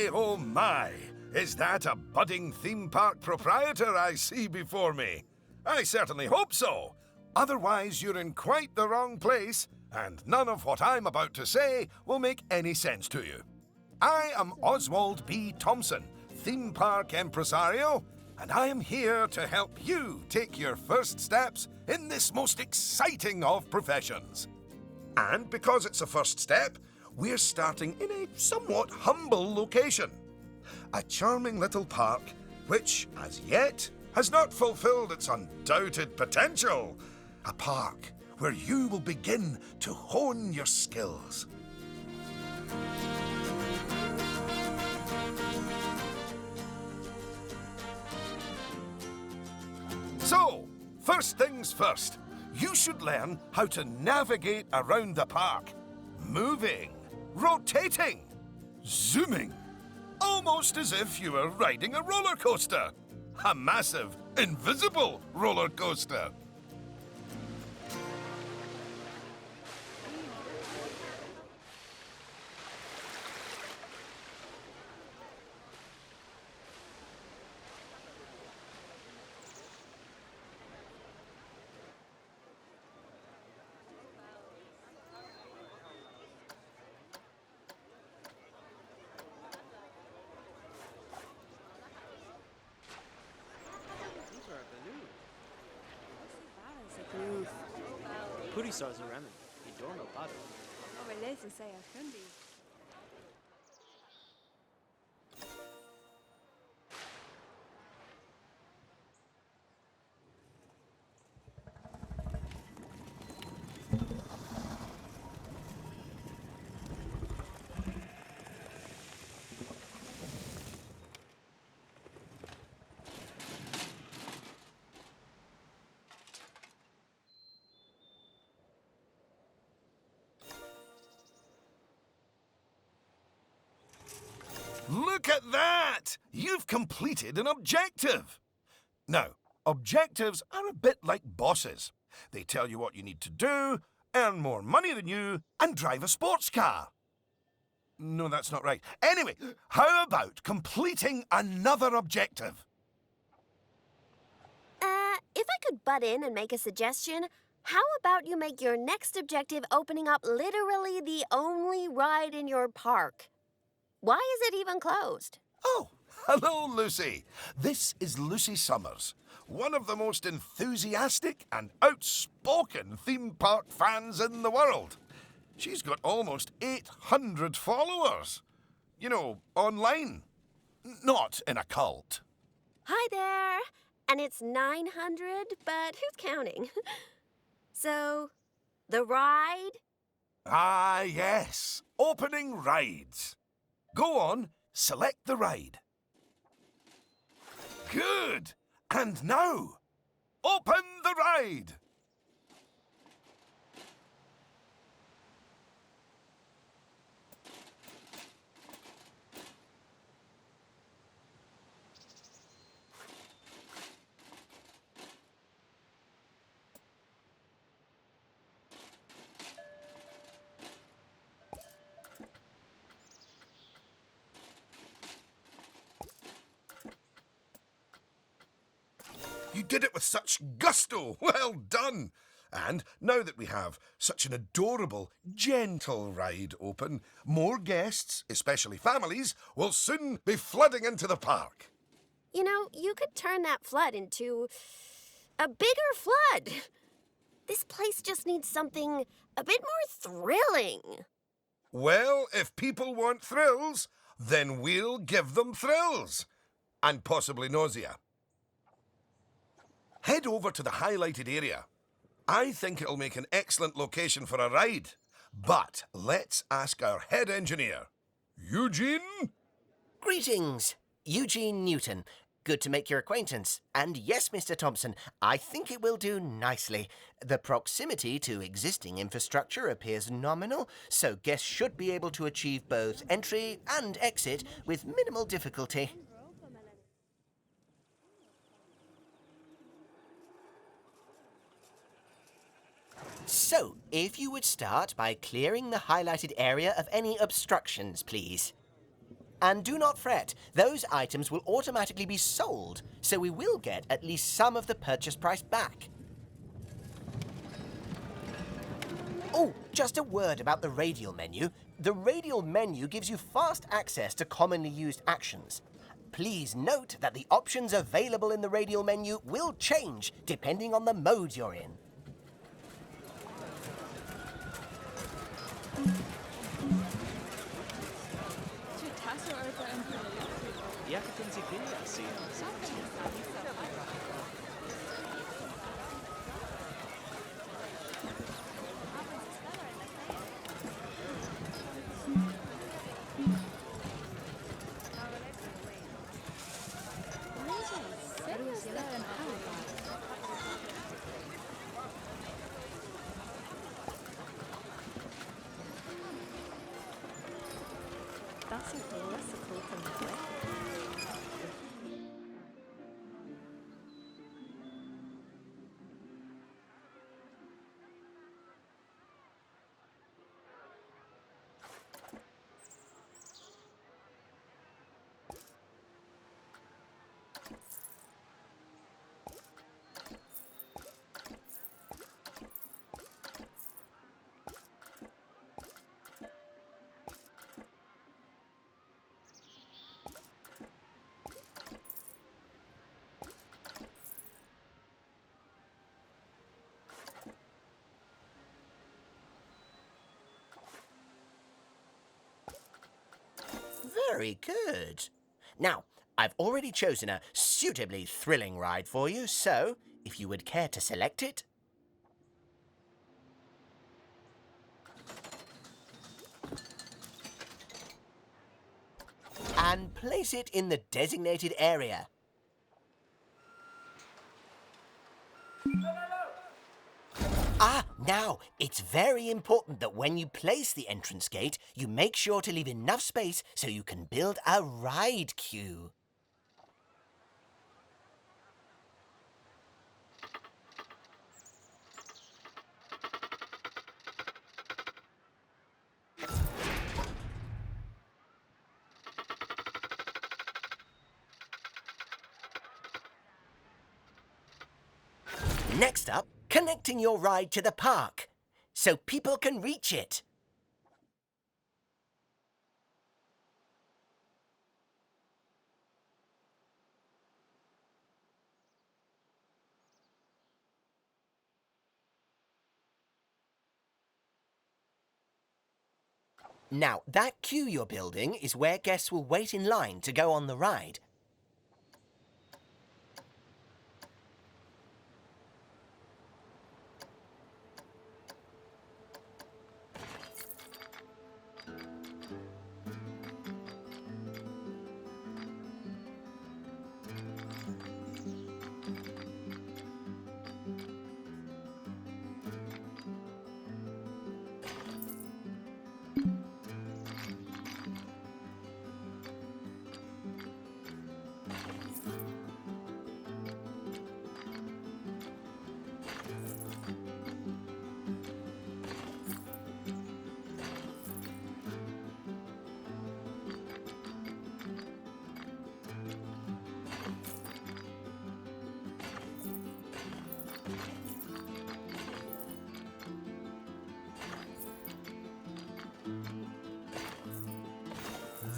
My, oh my! Is that a budding theme park proprietor I see before me? I certainly hope so. Otherwise, you're in quite the wrong place, and none of what I'm about to say will make any sense to you. I am Oswald B. Thompson, theme park impresario, and I am here to help you take your first steps in this most exciting of professions. And because it's a first step, we're starting in a somewhat humble location. A charming little park which, as yet, has not fulfilled its undoubted potential. A park where you will begin to hone your skills. So, first things first, you should learn how to navigate around the park. Moving, rotating, zooming, almost as if you were riding a roller coaster. A massive, invisible roller coaster. Puri stars are ramen. Idorno pato. Overlezen sei erkundig. Look at that! You've completed an objective! Now, objectives are a bit like bosses. They tell you what you need to do, earn more money than you, and drive a sports car. No, that's not right. Anyway, how about completing another objective? If I could butt in and make a suggestion, how about you make your next objective opening up literally the only ride in your park? Why is it even closed? Oh, hello, Lucy. This is Lucy Summers, one of the most enthusiastic and outspoken theme park fans in the world. She's got almost 800 followers. You know, online. Not in a cult. Hi there. And it's 900, but who's counting? So, the ride? Ah, yes. Opening rides. Go on, select the ride. Good. And now, open the ride. You did it with such gusto. Well done. And now that we have such an adorable, gentle ride open, more guests, especially families, will soon be flooding into the park. You know, you could turn that flood into a bigger flood. This place just needs something a bit more thrilling. Well, if people want thrills, then we'll give them thrills. And possibly nausea. Head over to the highlighted area. I think it'll make an excellent location for a ride. But let's ask our head engineer. Eugene? Greetings, Eugene Newton. Good to make your acquaintance. And yes, Mr. Thompson, I think it will do nicely. The proximity to existing infrastructure appears nominal, so guests should be able to achieve both entry and exit with minimal difficulty. So, if you would start by clearing the highlighted area of any obstructions, please. And do not fret, those items will automatically be sold, so we will get at least some of the purchase price back. Oh, just a word about the radial menu. The radial menu gives you fast access to commonly used actions. Please note that the options available in the radial menu will change depending on the mode you're in. Ja, können Sie Bilder sehen? That's a cool thing. Very good. Now, I've already chosen a suitably thrilling ride for you, so if you would care to select it. And place it in the designated area. Now, it's very important that when you place the entrance gate, you make sure to leave enough space so you can build a ride queue. Next up, connecting your ride to the park, so people can reach it. Now, that queue you're building is where guests will wait in line to go on the ride.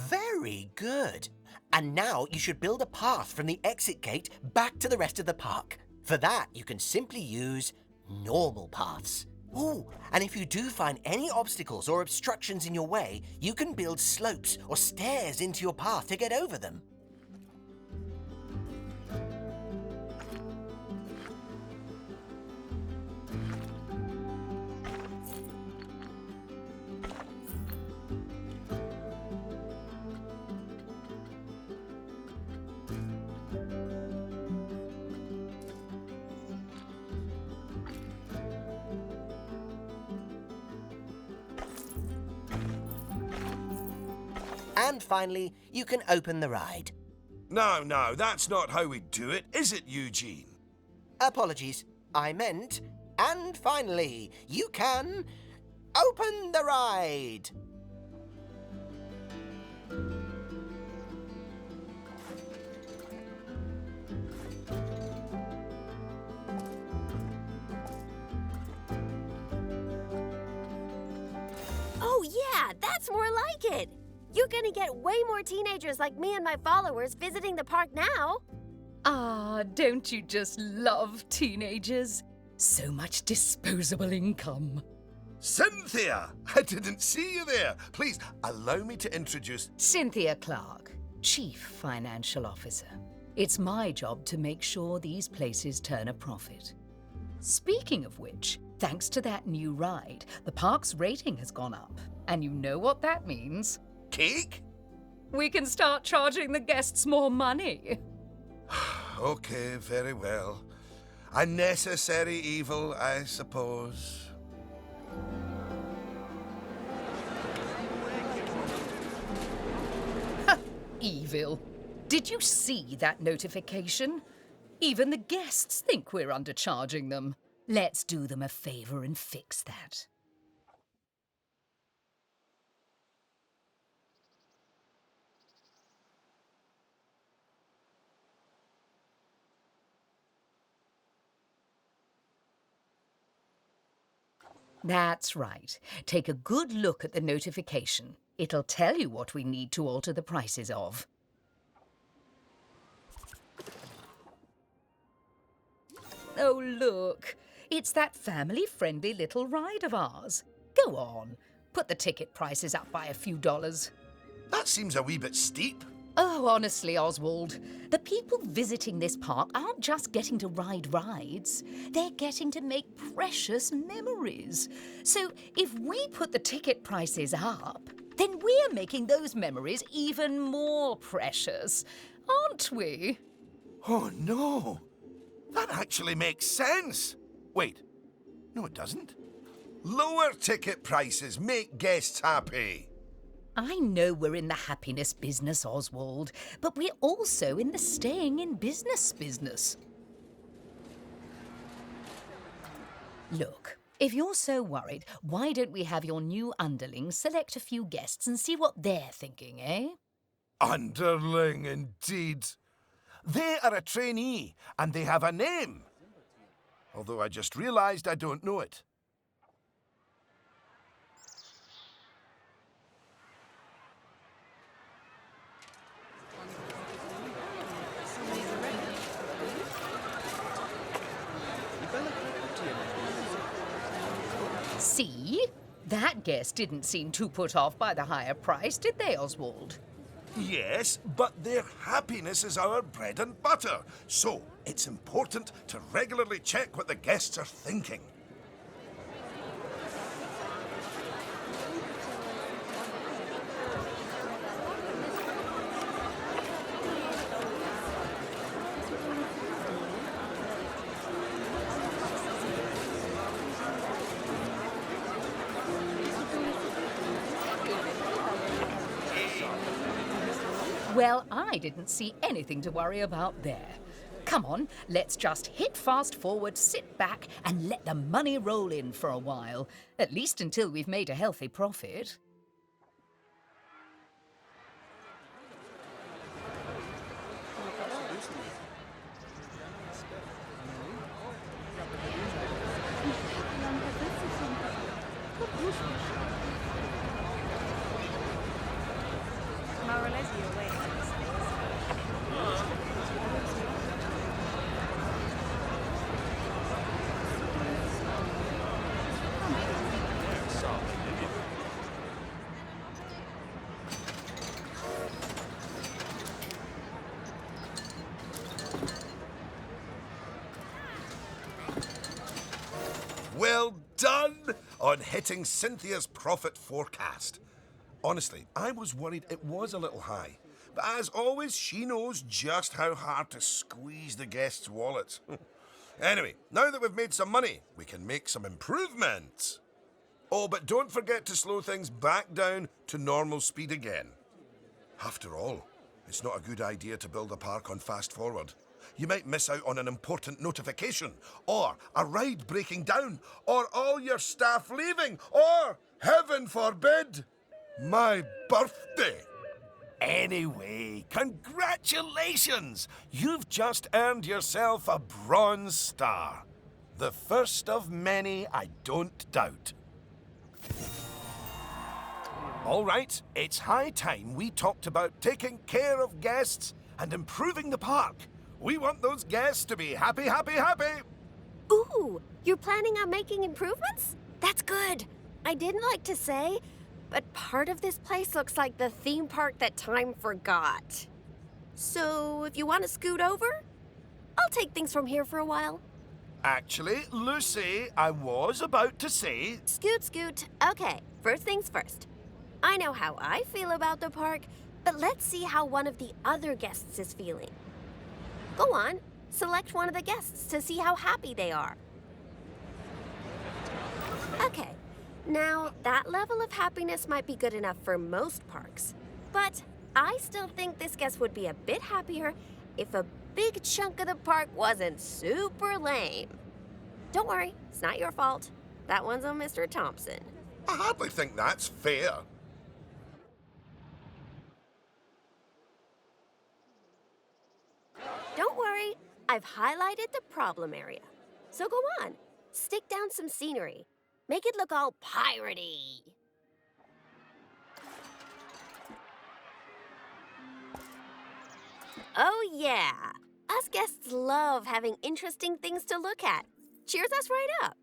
Very good. And now you should build a path from the exit gate back to the rest of the park. For that, you can simply use normal paths. Ooh, and if you do find any obstacles or obstructions in your way, you can build slopes or stairs into your path to get over them. And finally, you can open the ride. No, that's not how we do it, is it, Eugene? Apologies, I meant, and finally, you can open the ride. yeah, that's more like it. You're gonna get way more teenagers like me and my followers visiting the park now. Ah, don't you just love teenagers? So much disposable income. Cynthia! I didn't see you there. Please, allow me to introduce... Cynthia Clark, Chief Financial Officer. It's my job to make sure these places turn a profit. Speaking of which, thanks to that new ride, the park's rating has gone up. And you know what that means? Cake? We can start charging the guests more money. Okay, very well. A necessary evil, I suppose. Evil. Did you see that notification? Even the guests think we're undercharging them. Let's do them a favor and fix that. That's right. Take a good look at the notification. It'll tell you what we need to alter the prices of. Oh, look. It's that family-friendly little ride of ours. Go on. Put the ticket prices up by a few dollars. That seems a wee bit steep. Oh, honestly, Oswald, the people visiting this park aren't just getting to ride rides. They're getting to make precious memories. So if we put the ticket prices up, then we're making those memories even more precious, aren't we? Oh, no. That actually makes sense. Wait. No, it doesn't. Lower ticket prices make guests happy. I know we're in the happiness business, Oswald, but we're also in the staying in business. Look, if you're so worried, why don't we have your new underlings select a few guests and see what they're thinking, eh? Underling, indeed. They are a trainee, and they have a name. Although I just realised I don't know it. See? That guest didn't seem too put off by the higher price, did they, Oswald? Yes, but their happiness is our bread and butter. So it's important to regularly check what the guests are thinking. Well, I didn't see anything to worry about there. Come on, let's just hit fast forward, sit back, and let the money roll in for a while. At least until we've made a healthy profit. Well done on hitting Cynthia's profit forecast. Honestly, I was worried it was a little high. But as always, she knows just how hard to squeeze the guests' wallets. Anyway, now that we've made some money, we can make some improvements. Oh, but don't forget to slow things back down to normal speed again. After all, it's not a good idea to build a park on fast forward. You might miss out on an important notification, or a ride breaking down, or all your staff leaving, or, heaven forbid, my birthday. Anyway, congratulations! You've just earned yourself a bronze star. The first of many, I don't doubt. All right, it's high time we talked about taking care of guests and improving the park. We want those guests to be happy, happy, happy. Ooh, you're planning on making improvements? That's good. I didn't like to say, but part of this place looks like the theme park that time forgot. So, if you want to scoot over, I'll take things from here for a while. Actually, Lucy, I was about to say... Scoot, scoot. Okay, first things first. I know how I feel about the park, but let's see how one of the other guests is feeling. Go on, select one of the guests to see how happy they are. Okay, now that level of happiness might be good enough for most parks, but I still think this guest would be a bit happier if a big chunk of the park wasn't super lame. Don't worry, it's not your fault. That one's on Mr. Thompson. I hardly think that's fair. Don't worry, I've highlighted the problem area. So go on, stick down some scenery. Make it look all piratey. Oh yeah, us guests love having interesting things to look at. Cheers us right up.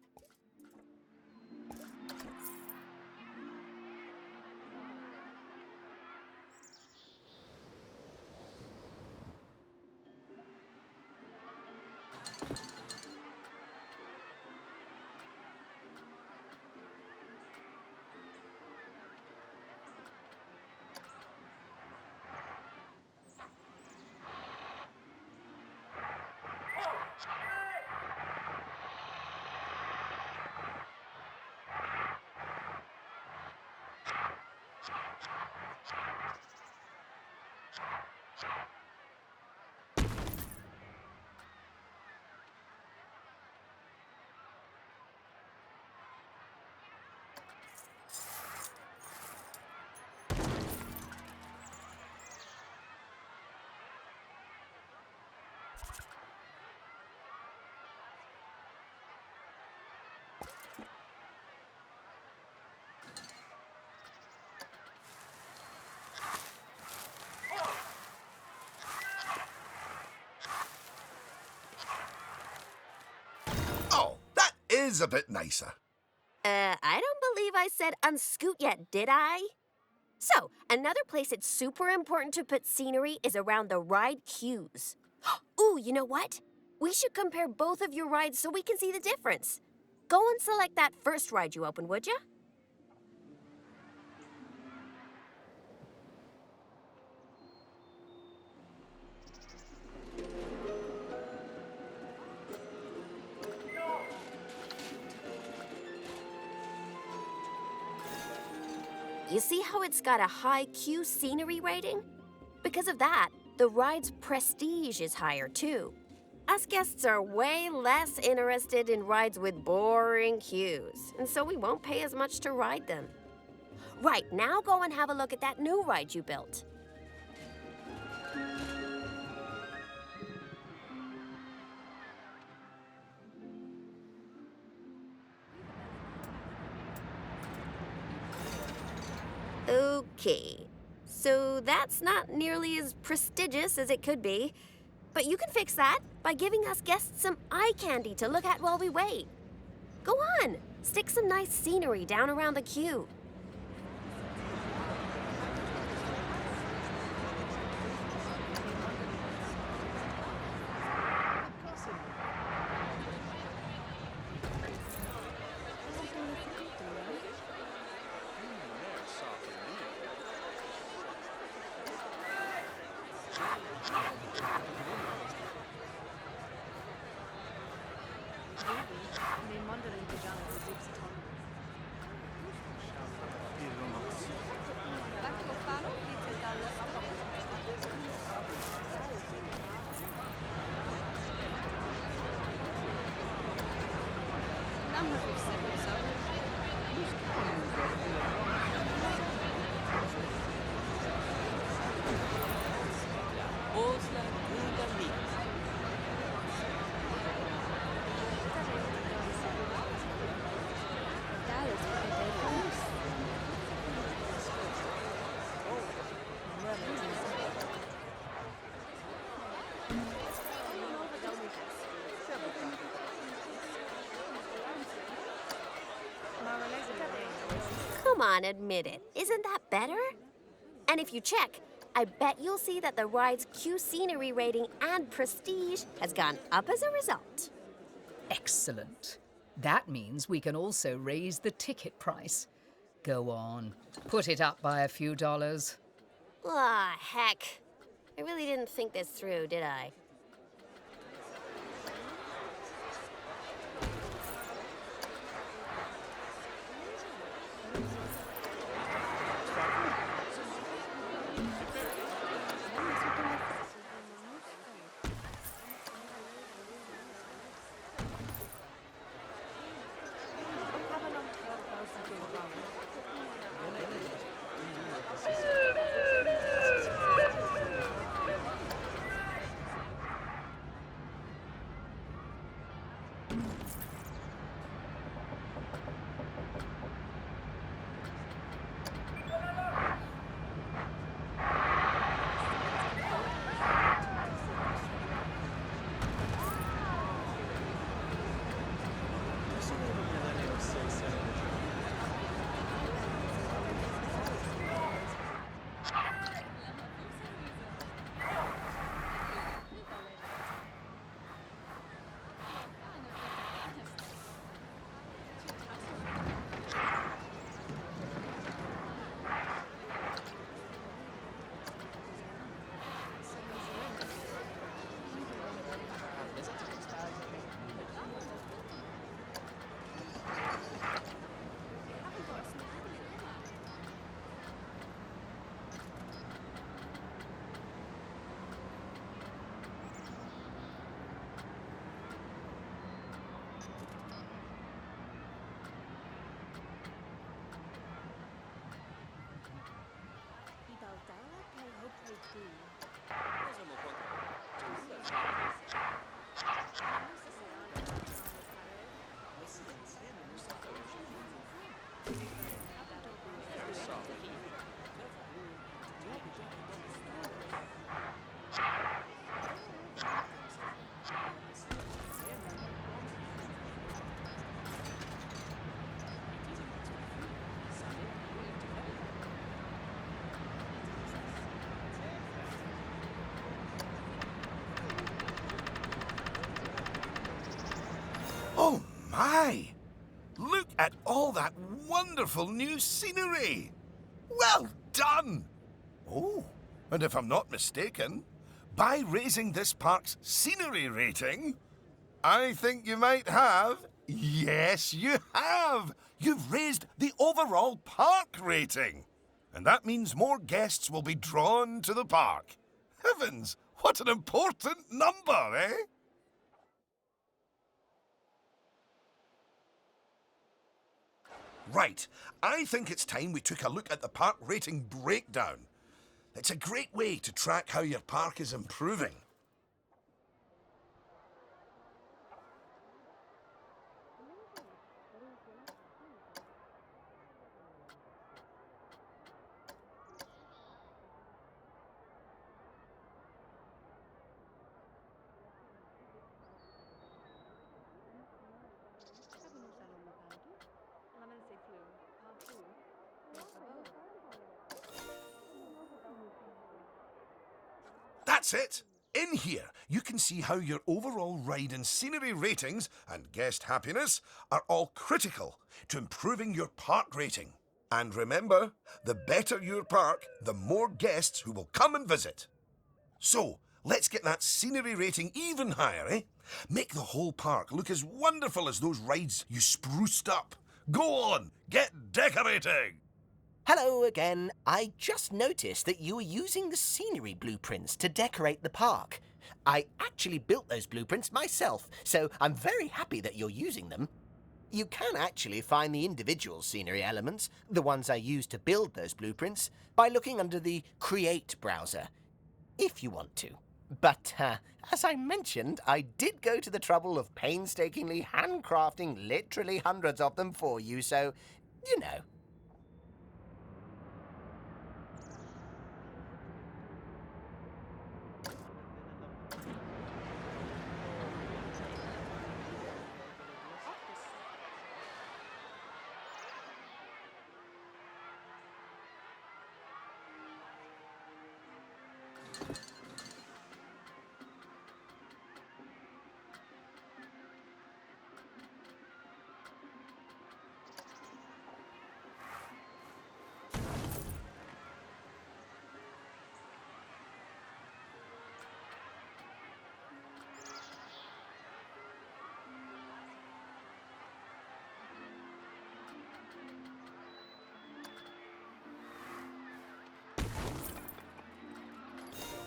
Oh, that is a bit nicer. I don't believe I said unscoot yet, did I? So, another place it's super important to put scenery is around the ride queues. Ooh, you know what? We should compare both of your rides so we can see the difference. Go and select that first ride you opened, would ya? You see how it's got a high queue scenery rating? Because of that, the ride's prestige is higher too. Us guests are way less interested in rides with boring queues, and so we won't pay as much to ride them. Right, now go and have a look at that new ride you built. Okay, so that's not nearly as prestigious as it could be, but you can fix that by giving us guests some eye candy to look at while we wait. Go on, stick some nice scenery down around the queue. Come on, admit it. Isn't that better? And if you check, I bet you'll see that the ride's Q scenery rating and prestige has gone up as a result. Excellent. That means we can also raise the ticket price. Go on, put it up by a few dollars. Ah, heck. I really didn't think this through, did I? Oh my! Look at all that wonderful new scenery! Well done! Oh, and if I'm not mistaken, by raising this park's scenery rating, I think you might have... Yes, you have! You've raised the overall park rating. And that means more guests will be drawn to the park. Heavens, what an important number, eh? Right, I think it's time we took a look at the park rating breakdown. It's a great way to track how your park is improving. That's it! In here, you can see how your overall ride and scenery ratings and guest happiness are all critical to improving your park rating. And remember, the better your park, the more guests who will come and visit. So, let's get that scenery rating even higher, eh? Make the whole park look as wonderful as those rides you spruced up. Go on, get decorating! Hello again. I just noticed that you were using the scenery blueprints to decorate the park. I actually built those blueprints myself, so I'm very happy that you're using them. You can actually find the individual scenery elements, the ones I used to build those blueprints, by looking under the Create browser, if you want to. But, as I mentioned, I did go to the trouble of painstakingly handcrafting literally hundreds of them for you, so, you know.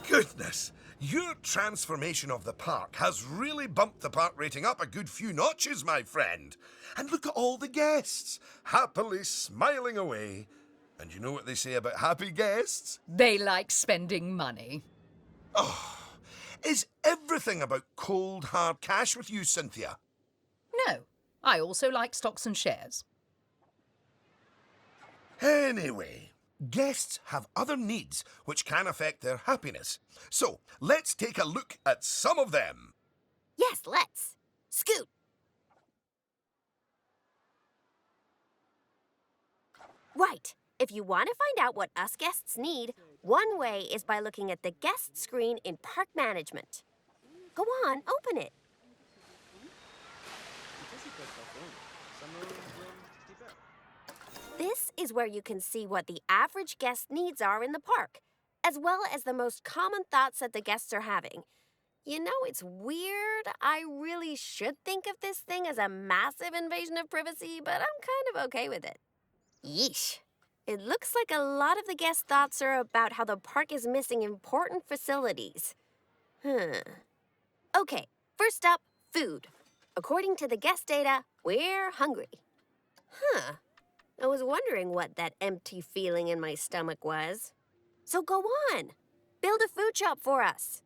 goodness! Your transformation of the park has really bumped the park rating up a good few notches, my friend. And look at all the guests, happily smiling away. And you know what they say about happy guests? They like spending money. Is everything about cold, hard cash with you, Cynthia? No, I also like stocks and shares. Anyway, guests have other needs which can affect their happiness. So, let's take a look at some of them. Yes, let's. Scoot. Right. If you want to find out what us guests need, one way is by looking at the guest screen in Park Management. Go on, open it. This is where you can see what the average guest needs are in the park, as well as the most common thoughts that the guests are having. You know, it's weird. I really should think of this thing as a massive invasion of privacy, but I'm kind of okay with it. Yeesh. It looks like a lot of the guest thoughts are about how the park is missing important facilities. Okay, first up, food. According to the guest data, we're hungry. I was wondering what that empty feeling in my stomach was. So go on, build a food shop for us.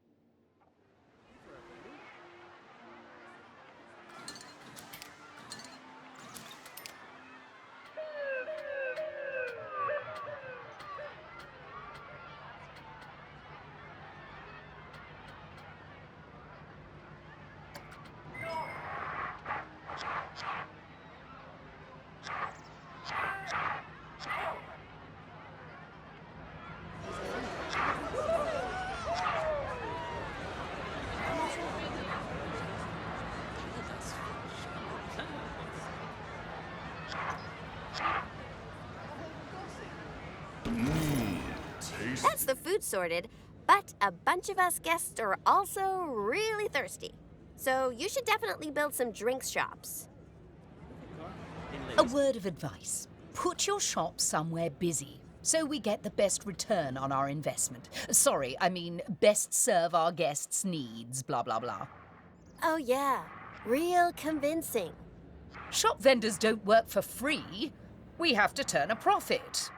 That's the food sorted, but a bunch of us guests are also really thirsty. So you should definitely build some drinks shops. A word of advice. Put your shop somewhere busy, so we get the best return on our investment. Sorry, I mean best serve our guests' needs, blah, blah, blah. Oh yeah, real convincing. Shop vendors don't work for free. We have to turn a profit.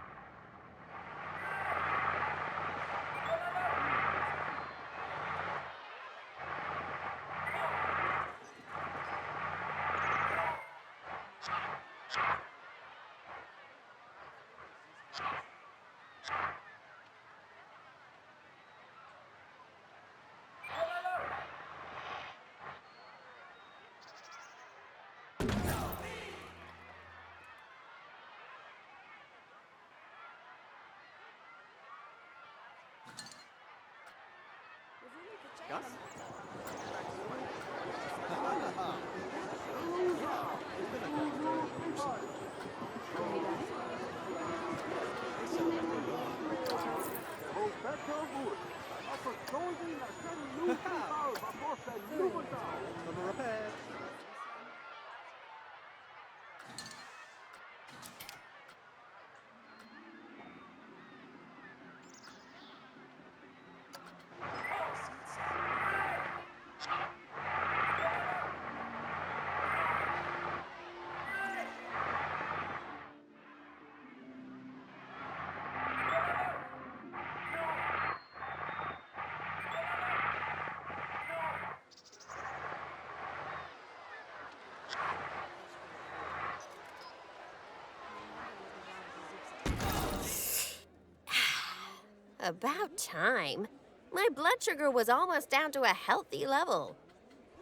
About time. My blood sugar was almost down to a healthy level.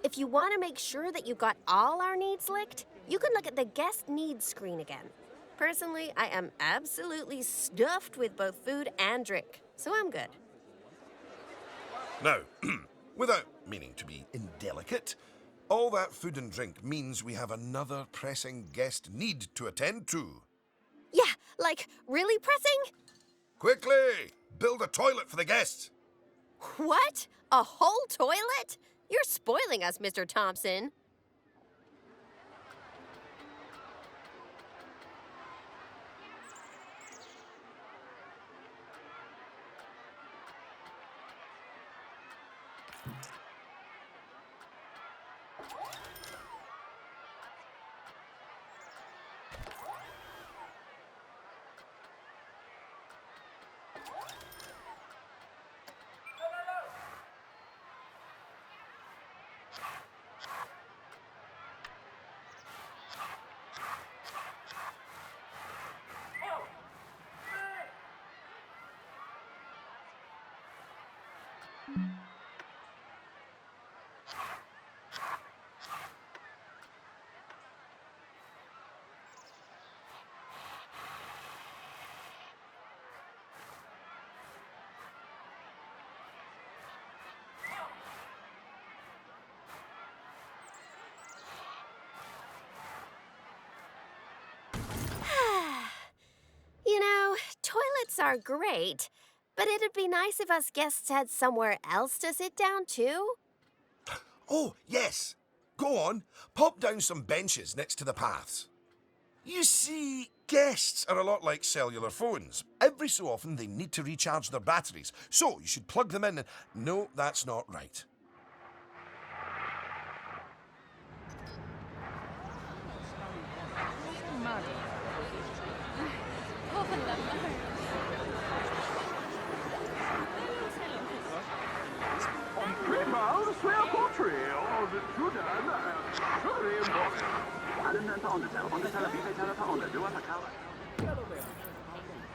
If you want to make sure that you got all our needs licked, you can look at the guest needs screen again. Personally, I am absolutely stuffed with both food and drink, so I'm good. Now, without meaning to be indelicate, all that food and drink means we have another pressing guest need to attend to. Yeah, like, really pressing? Quickly! Build a toilet for the guests. What? A whole toilet? You're spoiling us, Mr. Thompson. You know, toilets are great, but it'd be nice if us guests had somewhere else to sit down, too. Oh, yes. Go on, pop down some benches next to the paths. You see, guests are a lot like cellular phones. Every so often they need to recharge their batteries, so you should plug them in and... No, that's not right.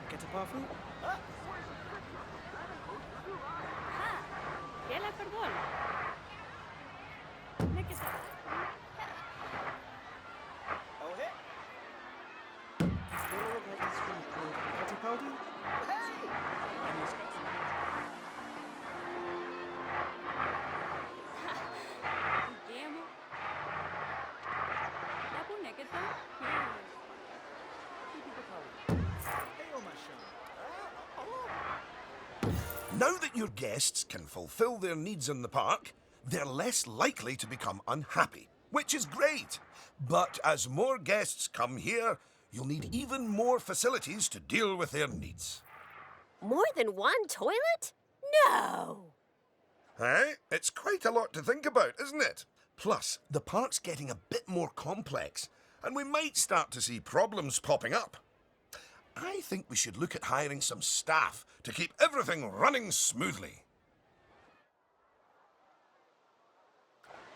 Get a parfum? Hela perdón. Oh, hey. Do you know about this one called Petty Powder? Demo. Labu neketa. Now that your guests can fulfill their needs in the park, they're less likely to become unhappy, which is great. But as more guests come here, you'll need even more facilities to deal with their needs. More than one toilet? No! Hey, it's quite a lot to think about, isn't it? Plus, the park's getting a bit more complex, and we might start to see problems popping up. I think we should look at hiring some staff to keep everything running smoothly.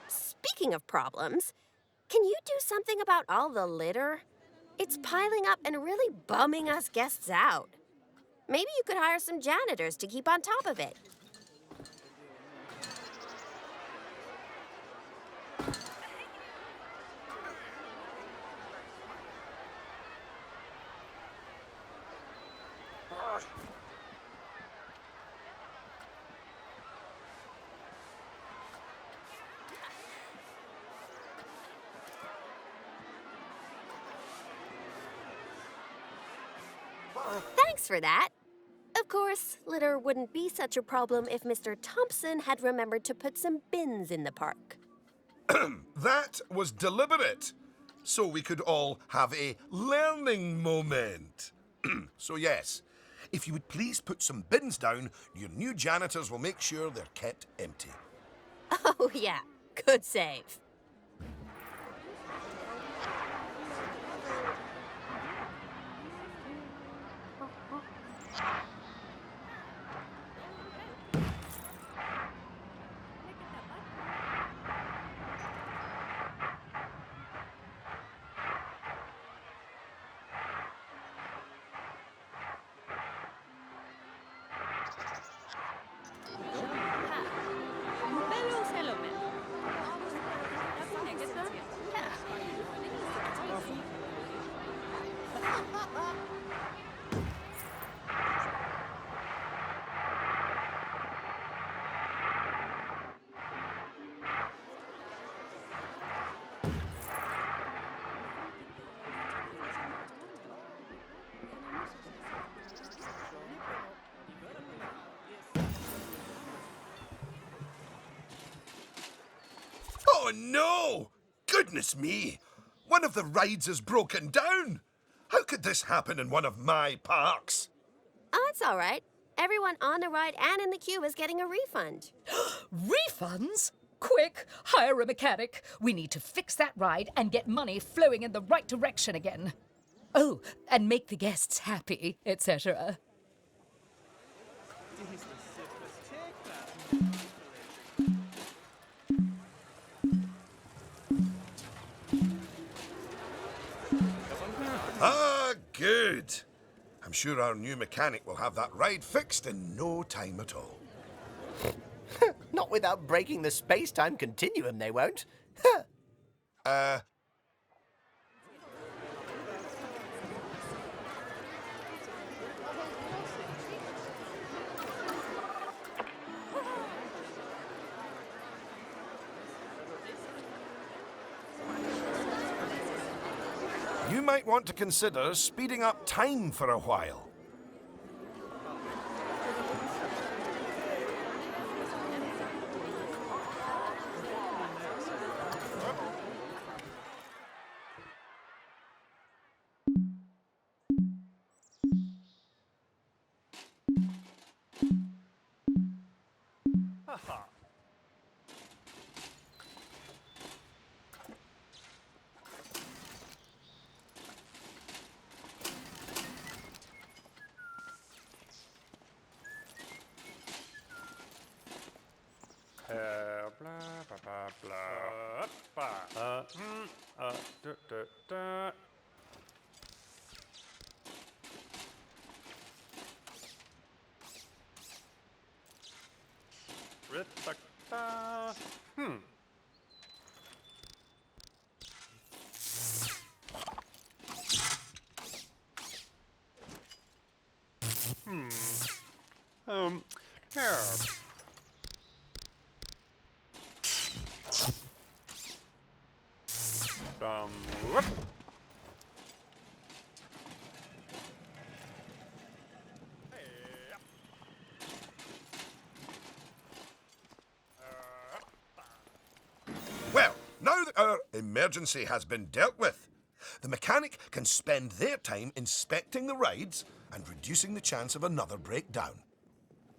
Speaking of problems, can you do something about all the litter? It's piling up and really bumming us guests out. Maybe you could hire some janitors to keep on top of it. Thanks for that. Of course, litter wouldn't be such a problem if Mr. Thompson had remembered to put some bins in the park. That was deliberate, so we could all have a learning moment. So yes, if you would please put some bins down, your new janitors will make sure they're kept empty. Oh, yeah. Good save. Bello settlement. Labu neketa. Oh no! Goodness me! One of the rides is broken down! How could this happen in one of my parks? Oh, it's all right. Everyone on the ride and in the queue is getting a refund. Refunds? Quick, hire a mechanic. We need to fix that ride and get money flowing in the right direction again. Oh, and make the guests happy, etc. Ah, good. I'm sure our new mechanic will have that ride fixed in no time at all. Not without breaking the space-time continuum, they won't. You might want to consider speeding up time for a while. Well, now that our emergency has been dealt with, the mechanic can spend their time inspecting the rides and reducing the chance of another breakdown.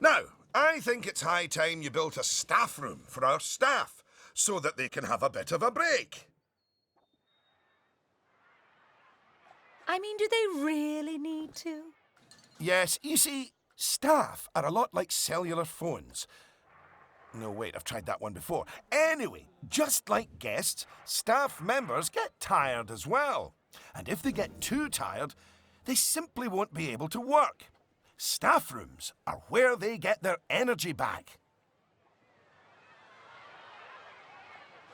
Now, I think it's high time you built a staff room for our staff so that they can have a bit of a break. I mean, do they really need to? Yes, you see, staff are a lot like cellular phones. No, wait, I've tried that one before. Anyway, just like guests, staff members get tired as well. And if they get too tired, they simply won't be able to work. Staff rooms are where they get their energy back.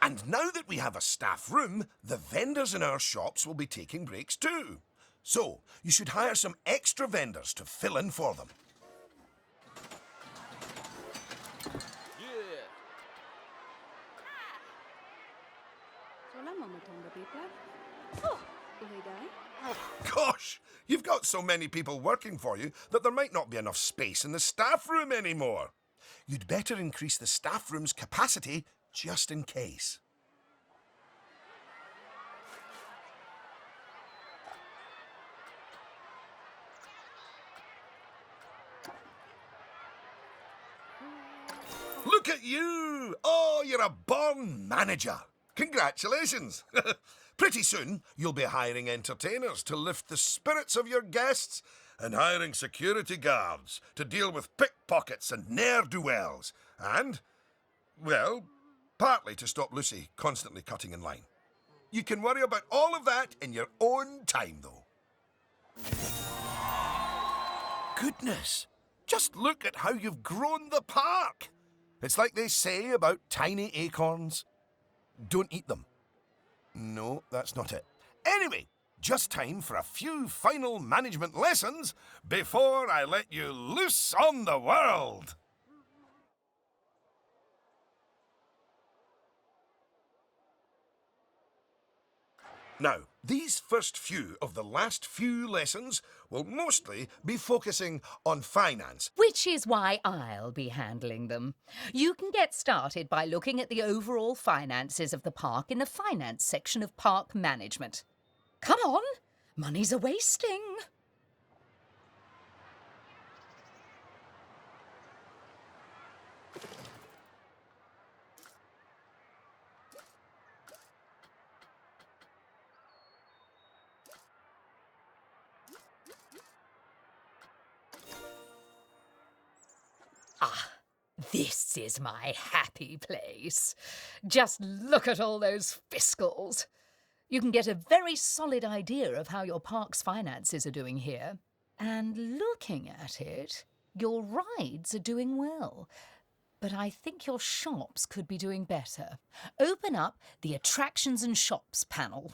And now that we have a staff room, the vendors in our shops will be taking breaks too. So, you should hire some extra vendors to fill in for them. Gosh, you've got so many people working for you that there might not be enough space in the staff room anymore. You'd better increase the staff room's capacity just in case. Look at you! Oh, you're a born manager. Congratulations. Pretty soon, you'll be hiring entertainers to lift the spirits of your guests and hiring security guards to deal with pickpockets and ne'er-do-wells. And, well, partly to stop Lucy constantly cutting in line. You can worry about all of that in your own time, though. Goodness, just look at how you've grown the park. It's like they say about tiny acorns. Don't eat them. No, that's not it. Anyway, just time for a few final management lessons before I let you loose on the world. Now, these first few of the last few lessons will mostly be focusing on finance. Which is why I'll be handling them. You can get started by looking at the overall finances of the park in the finance section of park management. Come on, money's a wasting. Ah, this is my happy place. Just look at all those fiscals. You can get a very solid idea of how your park's finances are doing here. And looking at it, your rides are doing well. But I think your shops could be doing better. Open up the Attractions and Shops panel.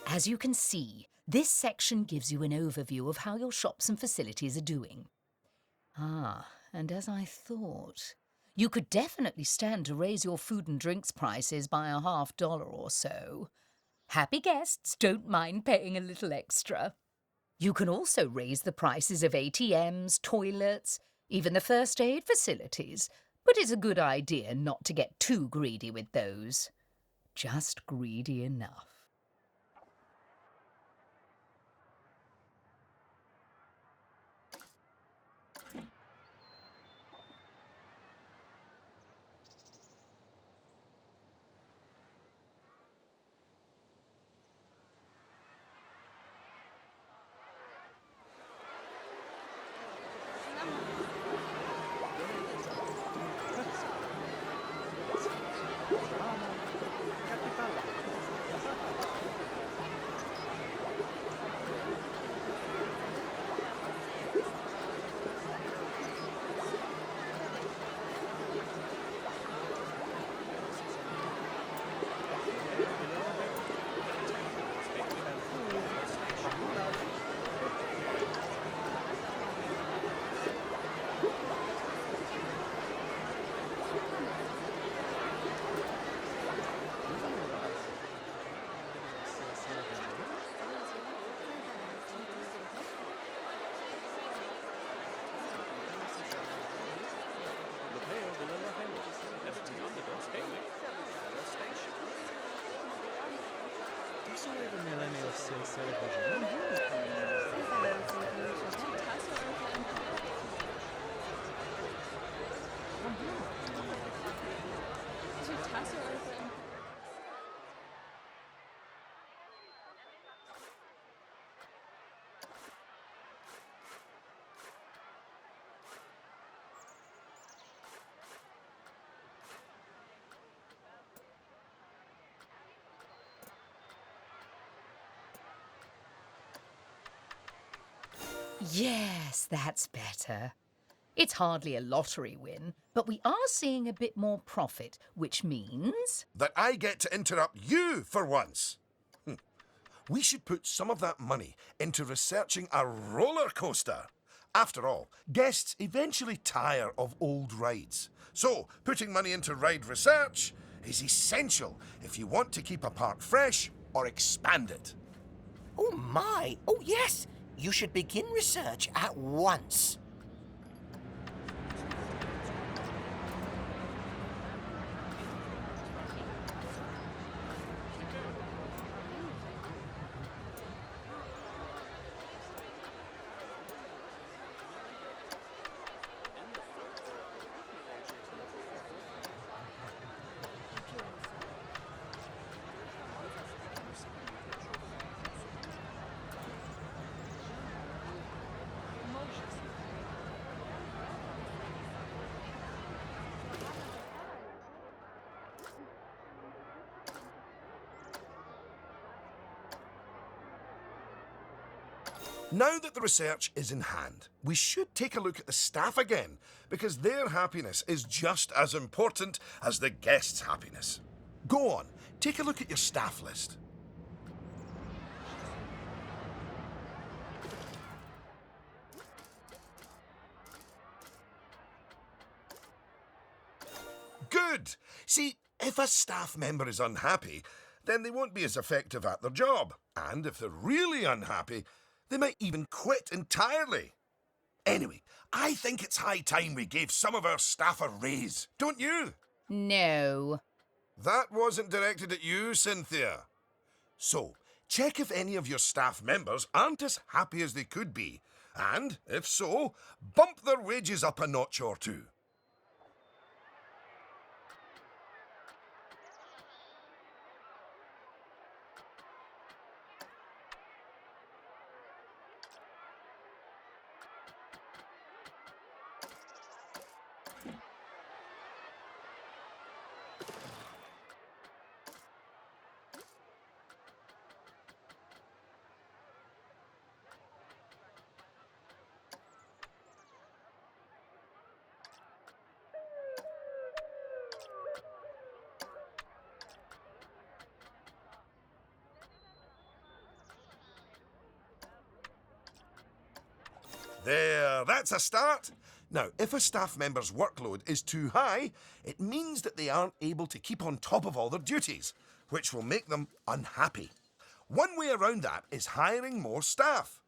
As you can see, this section gives you an overview of how your shops and facilities are doing. Ah, and as I thought, you could definitely stand to raise your food and drinks prices by $50 or so. Happy guests don't mind paying a little extra. You can also raise the prices of ATMs, toilets, even the first aid facilities, but it's a good idea not to get too greedy with those. Just greedy enough. Yes, that's better. It's hardly a lottery win, but we are seeing a bit more profit, which means... That I get to interrupt you for once. We should put some of that money into researching a roller coaster. After all, guests eventually tire of old rides. So, putting money into ride research is essential if you want to keep a park fresh or expand it. Oh my! Oh yes! You should begin research at once. Now that the research is in hand, we should take a look at the staff again, because their happiness is just as important as the guests' happiness. Go on, take a look at your staff list. Good! See, if a staff member is unhappy, then they won't be as effective at their job. And if they're really unhappy, they might even quit entirely. Anyway, I think it's high time we gave some of our staff a raise, don't you? No. That wasn't directed at you, Cynthia. So, check if any of your staff members aren't as happy as they could be. And, if so, bump their wages up a notch or two. There, that's a start. Now, if a staff member's workload is too high, it means that they aren't able to keep on top of all their duties, which will make them unhappy. One way around that is hiring more staff.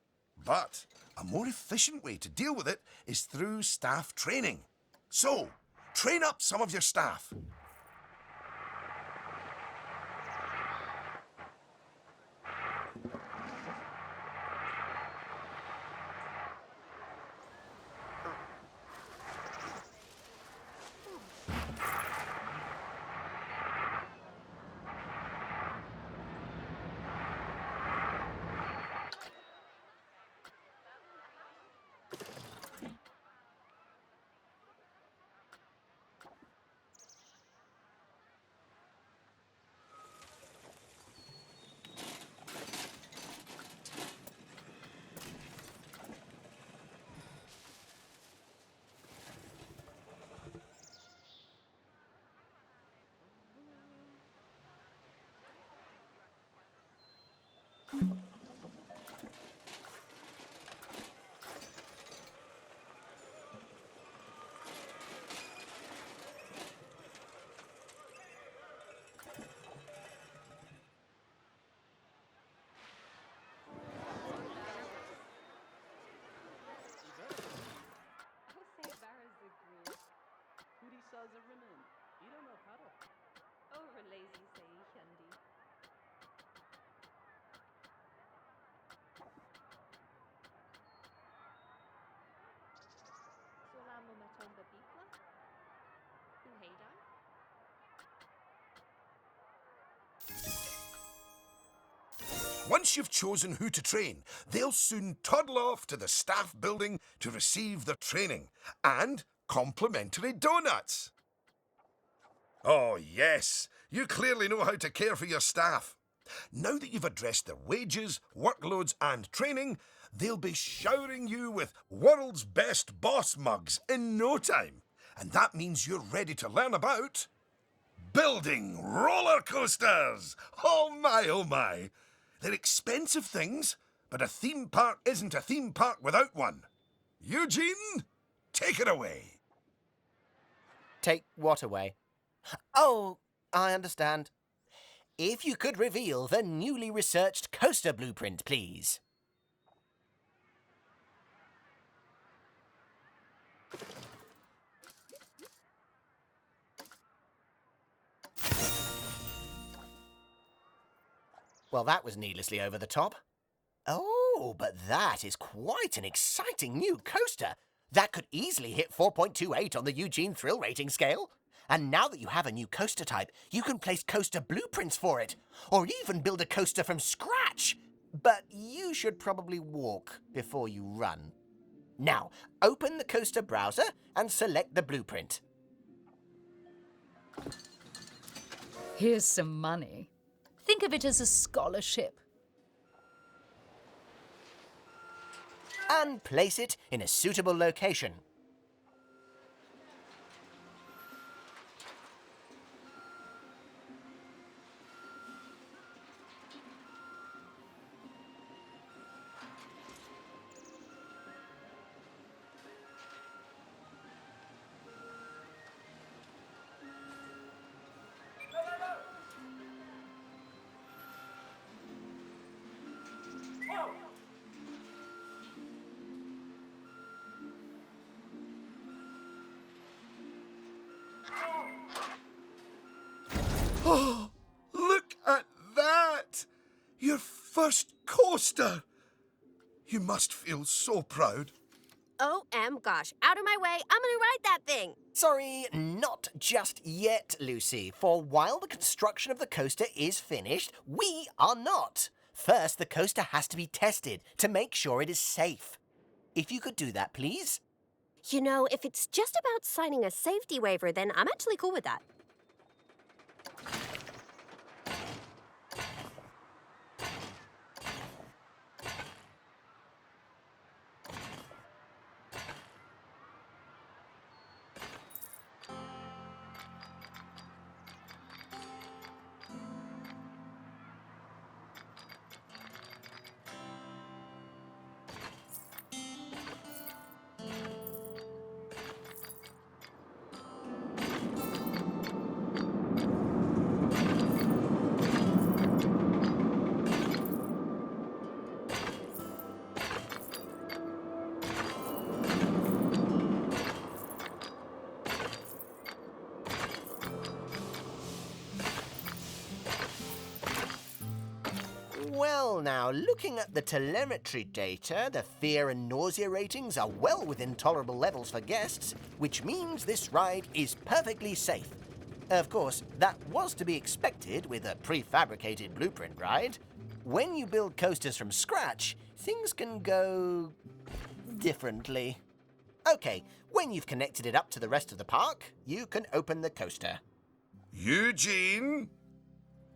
But a more efficient way to deal with it is through staff training. So, train up some of your staff. Once you've chosen who to train, they'll soon toddle off to the staff building to receive their training and complimentary donuts. Oh, yes, you clearly know how to care for your staff. Now that you've addressed their wages, workloads, and training, they'll be showering you with world's best boss mugs in no time. And that means you're ready to learn about building roller coasters. Oh my, oh my. They're expensive things, but a theme park isn't a theme park without one. Eugene, take it away. Take what away? Oh, I understand. If you could reveal the newly researched coaster blueprint, please. Well, that was needlessly over the top. Oh, but that is quite an exciting new coaster. That could easily hit 4.28 on the Eugene Thrill Rating scale. And now that you have a new coaster type, you can place coaster blueprints for it, or even build a coaster from scratch. But you should probably walk before you run. Now, open the coaster browser and select the blueprint. Here's some money. Think of it as a scholarship. And place it in a suitable location. Oh, look at that! Your first coaster! You must feel so proud. Gosh, out of my way, I'm gonna ride that thing. Sorry, not just yet, Lucy. For while the construction of the coaster is finished, we are not. First, the coaster has to be tested to make sure it is safe. If you could do that, please. You know, if it's just about signing a safety waiver, then I'm actually cool with that. Well, now, looking at the telemetry data, the fear and nausea ratings are well within tolerable levels for guests, which means this ride is perfectly safe. Of course, that was to be expected with a prefabricated blueprint ride. When you build coasters from scratch, things can go differently. Okay, when you've connected it up to the rest of the park, you can open the coaster. Eugene?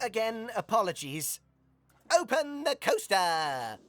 Again, apologies. Open the coaster!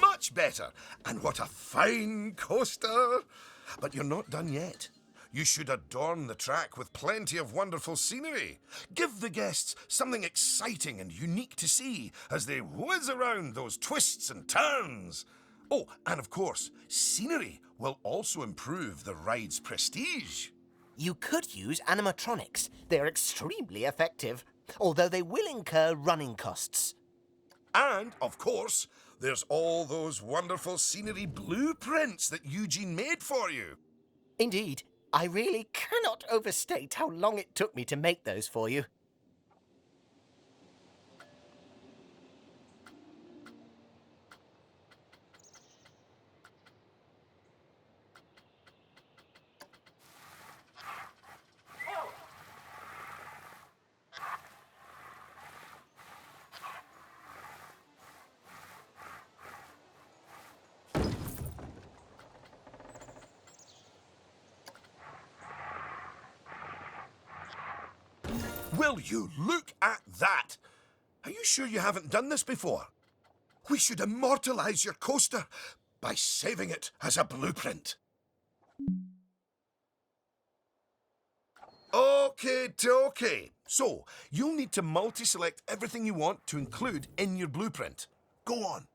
Much better. And what a fine coaster. But you're not done yet. You should adorn the track with plenty of wonderful scenery. Give the guests something exciting and unique to see as they whiz around those twists and turns. Oh, and of course, scenery will also improve the ride's prestige. You could use animatronics. They're extremely effective, although they will incur running costs. And, of course, there's all those wonderful scenery blueprints that Eugene made for you. Indeed, I really cannot overstate how long it took me to make those for you. Will you look at that? Are you sure you haven't done this before? We should immortalize your coaster by saving it as a blueprint. Okay. So, you'll need to multi-select everything you want to include in your blueprint. Go on.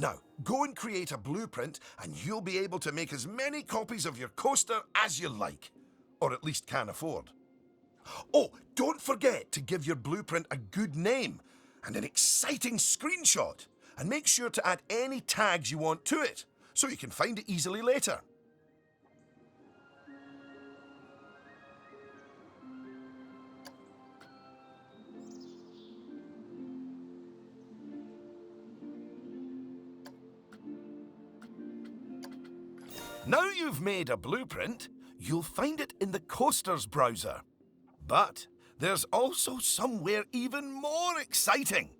Now, go and create a blueprint and you'll be able to make as many copies of your coaster as you like. Or at least can afford. Oh, don't forget to give your blueprint a good name and an exciting screenshot. And make sure to add any tags you want to it, so you can find it easily later. Now you've made a blueprint, you'll find it in the Coasters browser. But there's also somewhere even more exciting.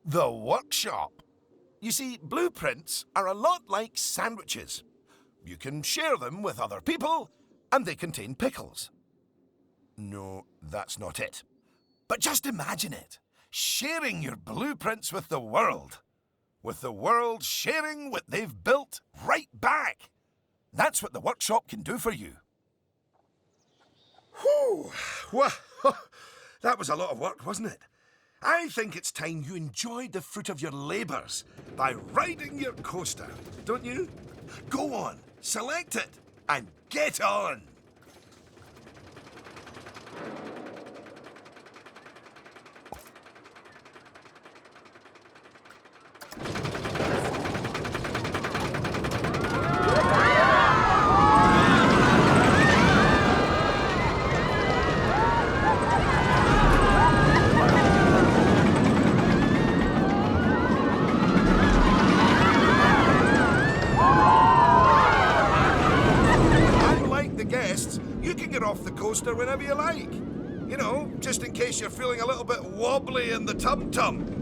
The workshop. You see, blueprints are a lot like sandwiches. You can share them with other people, and they contain pickles. No, that's not it. But just imagine it. Sharing your blueprints with the world. With the world sharing what they've built right back. That's what the workshop can do for you. Whew! Well, that was a lot of work, wasn't it? I think it's time you enjoyed the fruit of your labours by riding your coaster, don't you? Go on, select it, and get on! You can get off the coaster whenever you like. You know, just in case you're feeling a little bit wobbly in the tum-tum.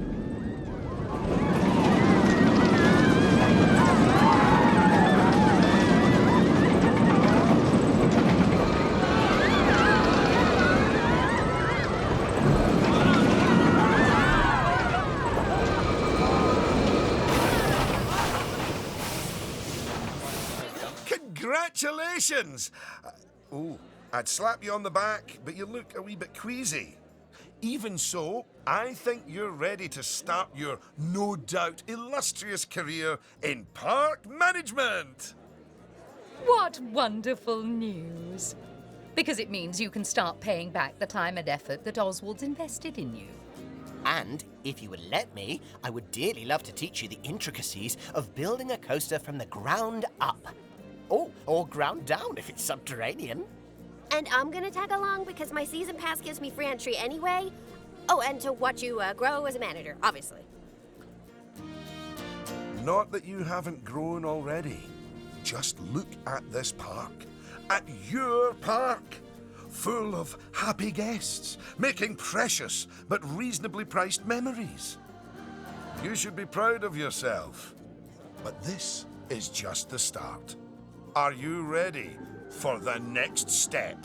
Congratulations! Oh, I'd slap you on the back, but you look a wee bit queasy. Even so, I think you're ready to start your, no doubt, illustrious career in park management. What wonderful news! Because it means you can start paying back the time and effort that Oswald's invested in you. And if you would let me, I would dearly love to teach you the intricacies of building a coaster from the ground up. Oh, or ground down if it's subterranean. And I'm gonna tag along because my season pass gives me free entry anyway. Oh, and to watch you grow as a manager, obviously. Not that you haven't grown already. Just look at this park. At your park. Full of happy guests, making precious but reasonably priced memories. You should be proud of yourself. But this is just the start. Are you ready for the next step?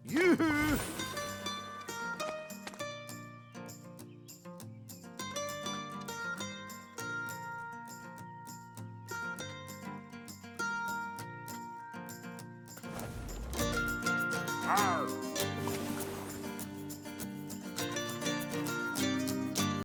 Yoo-hoo!